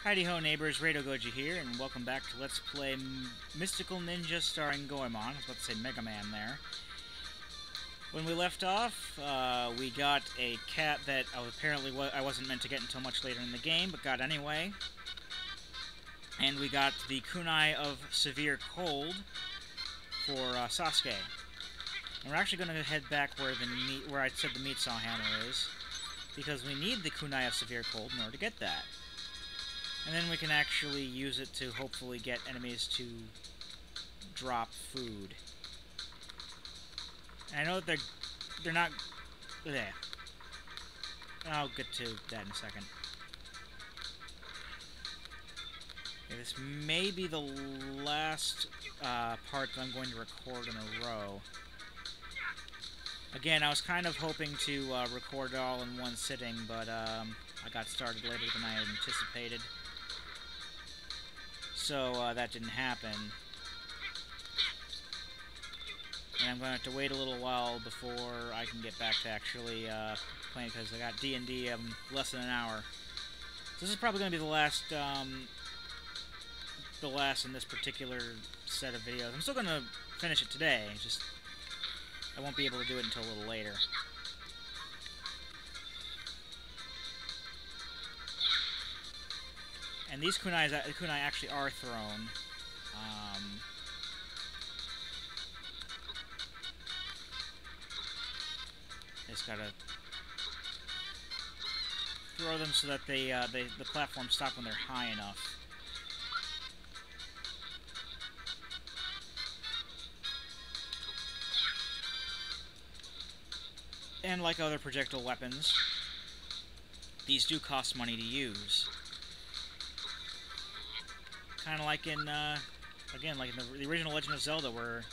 Heidi-ho neighbors, Radio Goji here, and welcome back to Let's Play Mystical Ninja starring Goemon. I was about to say Mega Man there. When we left off, we got a cat that apparently I wasn't meant to get until much later in the game, but got anyway. And we got the kunai of Severe Cold for Sasuke. And we're actually going to head back where I said the meat saw hammer is, because we need the kunai of Severe Cold in order to get that. And then we can actually use it to hopefully get enemies to drop food. And I know that they're not there. I'll get to that in a second. Okay, this may be the last part that I'm going to record in a row. Again, I was kind of hoping to record it all in one sitting, but I got started later than I had anticipated. So that didn't happen. And I'm going to have to wait a little while before I can get back to actually playing, because I got D&D less than an hour. So this is probably going to be the last in this particular set of videos. I'm still going to finish it today, just I won't be able to do it until a little later. And these kunai actually are thrown. Just gotta throw them so that the platforms stop when they're high enough. And like other projectile weapons, these do cost money to use. Kind of like in, again, like in the original Legend of Zelda, where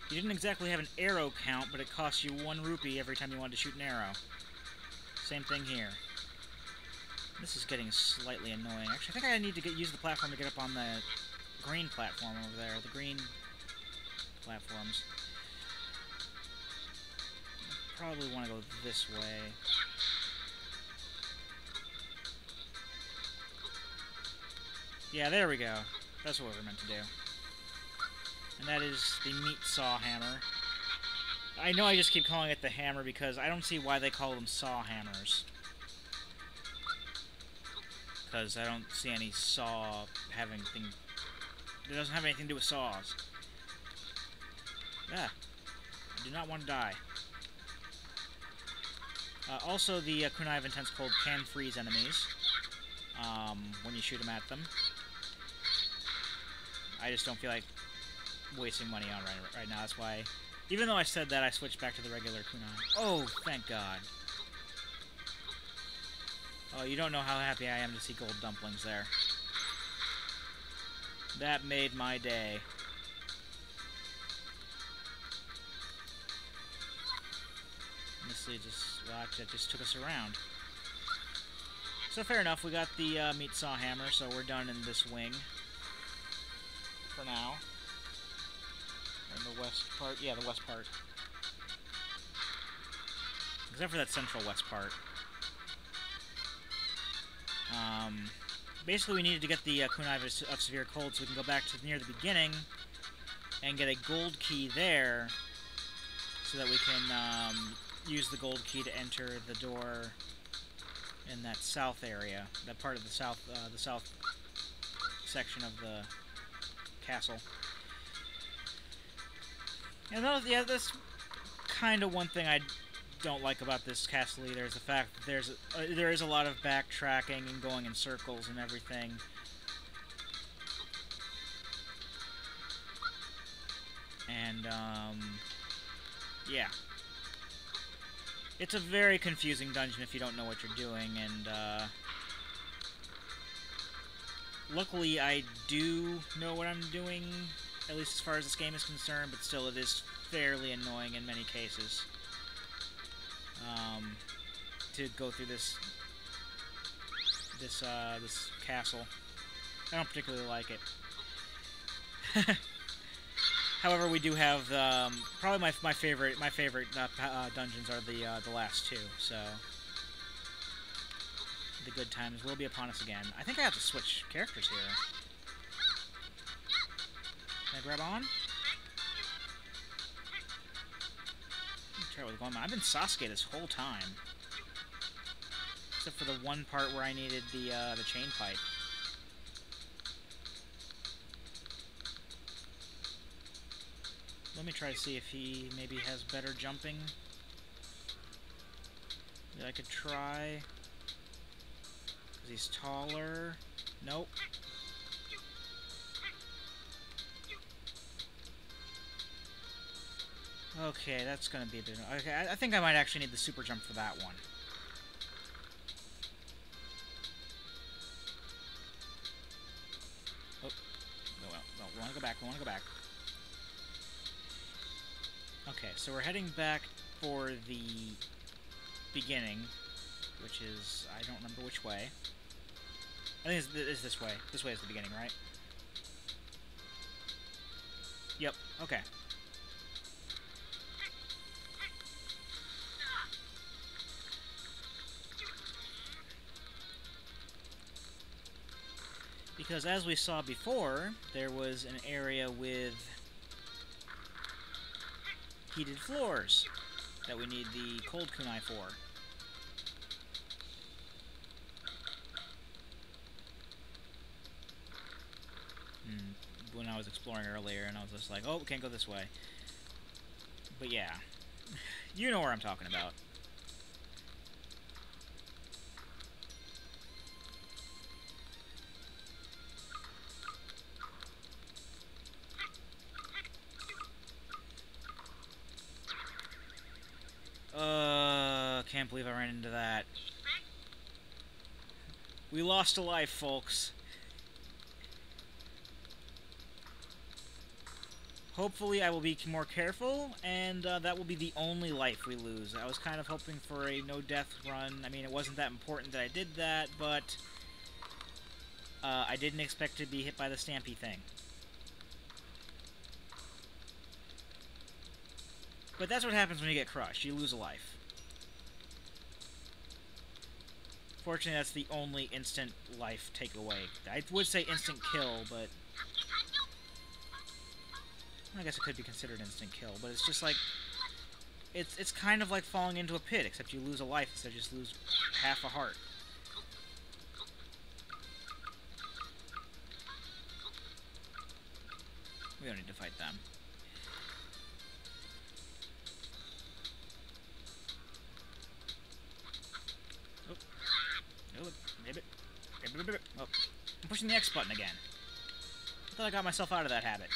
you didn't exactly have an arrow count, but it cost you 1 rupee every time you wanted to shoot an arrow. Same thing here. This is getting slightly annoying. Actually, I think I need to use the platform to get up on the green platform over there. The green platforms. Probably want to go this way. Yeah, there we go. That's what we're meant to do. And that is the meat saw hammer. I know I just keep calling it the hammer because I don't see why they call them saw hammers. Because I don't see any saw having anything... It doesn't have anything to do with saws. Ah. I do not want to die. Also, the kunai of Intense Cold can freeze enemies when you shoot them at them. I just don't feel like wasting money on right now. That's why, even though I said that, I switched back to the regular kunai. Oh, thank God. Oh, you don't know how happy I am to see gold dumplings there. That made my day. Honestly, that just took us around. So fair enough, we got the meat saw hammer, so we're done in this wing. For now. In the west part. Yeah, the west part. Except for that central west part. Basically, we needed to get the kunai of Severe Cold so we can go back to near the beginning and get a gold key there so that we can use the gold key to enter the door in that south area. That part of the south section of the castle. And yeah, that's kind of one thing I don't like about this castle either, is the fact that there is a lot of backtracking and going in circles and everything. And yeah. It's a very confusing dungeon if you don't know what you're doing, and luckily I do know what I'm doing, at least as far as this game is concerned, but still it is fairly annoying in many cases to go through this castle. I don't particularly like it. However, we do have probably my favorite dungeons are the last two. So The good times will be upon us again. I think I have to switch characters here. Can I grab on? Try with Goemon. I've been Sasuke this whole time. Except for the one part where I needed the chain pipe. Let me try to see if he maybe has better jumping that I could try. Because he's taller. Nope. Okay, that's gonna be a bit... Okay, I think I might actually need the super jump for that one. Oh. No, we wanna go back, we wanna go back. Okay, so we're heading back for the beginning, which is... I don't remember which way. I think it's this way. This way is the beginning, right? Yep, okay. Because as we saw before, there was an area with heated floors that we need the cold kunai for. When I was exploring earlier, and I was just like, oh, we can't go this way. But yeah, you know where I'm talking about. Can't believe I ran into that. We lost a life, folks. Hopefully I will be more careful, and that will be the only life we lose. I was kind of hoping for a no-death run. I mean, it wasn't that important that I did that, but I didn't expect to be hit by the Stampy thing. But that's what happens when you get crushed. You lose a life. Fortunately, that's the only instant life takeaway. I would say instant kill, but... I guess it could be considered instant kill, but it's just like... It's kind of like falling into a pit, except you lose a life instead of just lose half a heart. We don't need to fight them. Oh, I'm pushing the X button again. I thought I got myself out of that habit.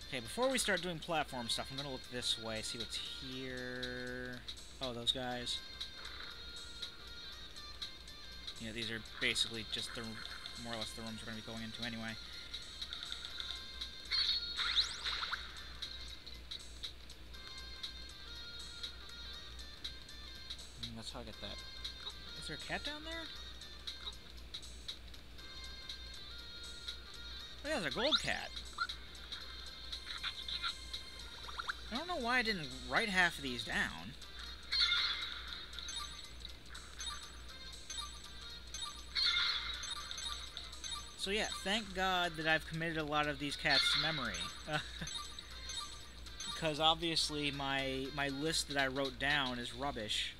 Okay, before we start doing platform stuff, I'm gonna look this way, see what's here. Oh, those guys. You know, these are basically just the, more or less the rooms we're gonna be going into anyway. That's how I get that. Is there a cat down there? Oh yeah, there's a gold cat. I don't know why I didn't write half of these down. So yeah, thank God that I've committed a lot of these cats to memory. Because obviously my list that I wrote down is rubbish.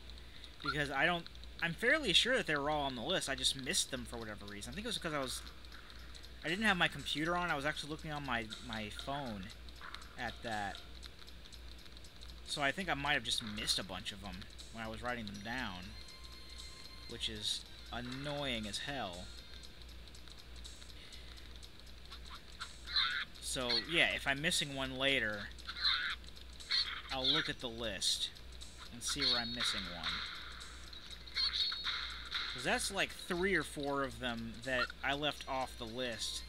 Because I'm fairly sure that they were all on the list, I just missed them for whatever reason. I think it was because I didn't have my computer on, I was actually looking on my phone at that. So I think I might have just missed a bunch of them when I was writing them down. Which is annoying as hell. So yeah, if I'm missing one later, I'll look at the list and see where I'm missing one. Because that's like 3 or 4 of them that I left off the list.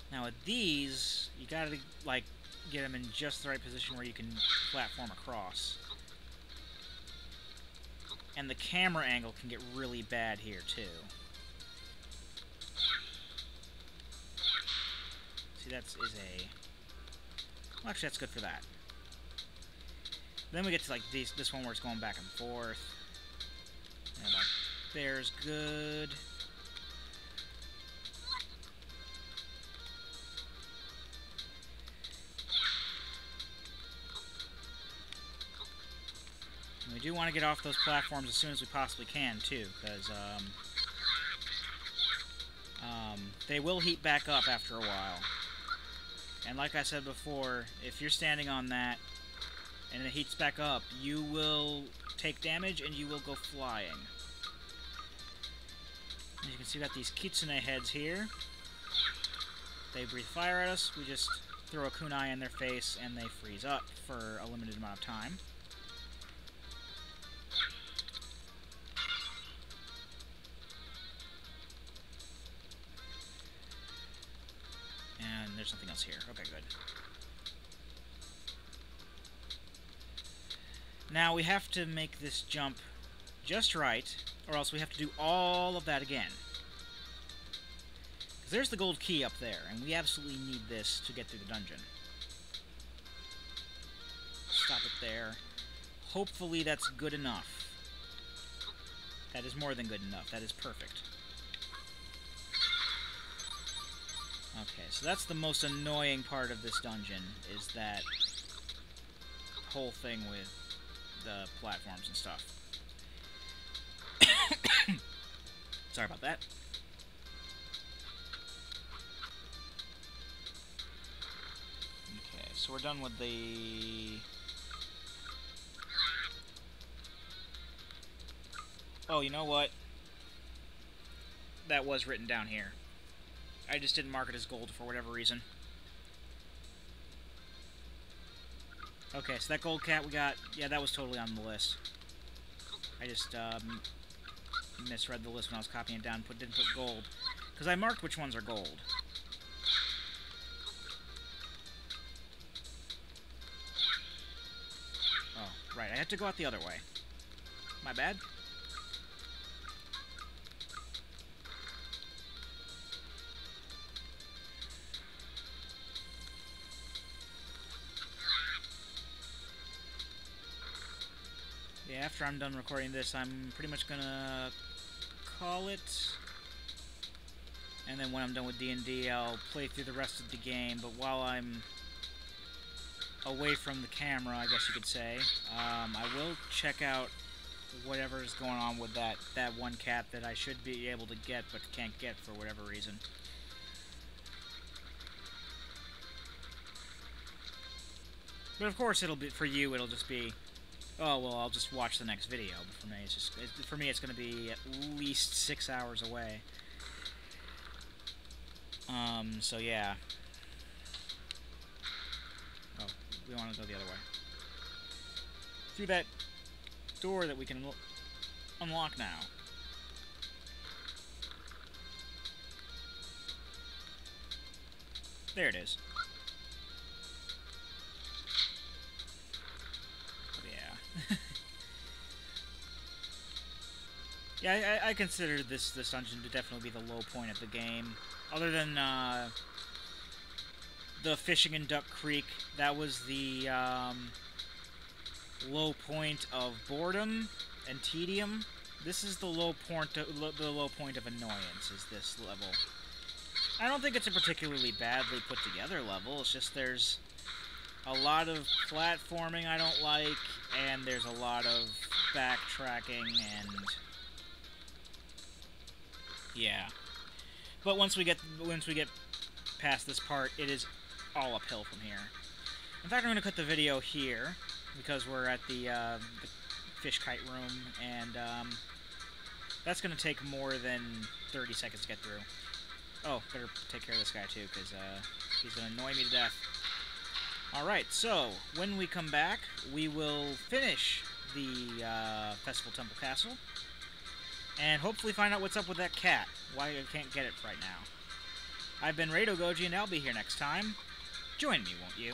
Now with these, you gotta like get them in just the right position where you can platform across. And the camera angle can get really bad here too. See, that is a Well, actually, that's good for that. Then we get to like this one where it's going back and forth. And like there's good. And we do want to get off those platforms as soon as we possibly can too, because they will heat back up after a while. And like I said before, if you're standing on that and it heats back up, you will take damage and you will go flying. As you can see, we got these kitsune heads here. They breathe fire at us. We just throw a kunai in their face and they freeze up for a limited amount of time. And there's something else here. Okay, good. Now we have to make this jump just right, or else we have to do all of that again. Because there's the gold key up there, and we absolutely need this to get through the dungeon. Stop it there. Hopefully that's good enough. That is more than good enough. That is perfect. Okay, so that's the most annoying part of this dungeon, is that whole thing with the platforms and stuff. Sorry about that. Okay, so we're done with the... Oh, you know what? That was written down here. I just didn't mark it as gold for whatever reason. Okay, so that gold cat we got, yeah, that was totally on the list. I just misread the list when I was copying it down, didn't put gold. Because I marked which ones are gold. Oh, right, I had to go out the other way. My bad. Yeah, after I'm done recording this, I'm pretty much gonna call it. And then when I'm done with D&D, I'll play through the rest of the game. But while I'm away from the camera, I guess you could say, I will check out whatever's going on with that one cat that I should be able to get but can't get for whatever reason. But of course, it'll be for you. It'll just be, oh well, I'll just watch the next video. But for me, it's going to be at least 6 hours away. So yeah. Oh, we want to go the other way. Through that door that we can unlock now. There it is. Oh, yeah. Yeah, I consider this dungeon to definitely be the low point of the game. Other than the fishing in Duck Creek, that was the low point of boredom and tedium. This is the low point of annoyance. Is this level? I don't think it's a particularly badly put together level. It's just there's a lot of platforming I don't like, and there's a lot of backtracking and yeah. But once we get past this part, it is all uphill from here. In fact, I'm going to cut the video here because we're at the fish kite room, and that's going to take more than 30 seconds to get through. Oh, better take care of this guy too, because he's going to annoy me to death. Alright, so when we come back, we will finish the Festival Temple Castle, and hopefully find out what's up with that cat, why I can't get it right now. I've been Rado Goji, and I'll be here next time. Join me, won't you?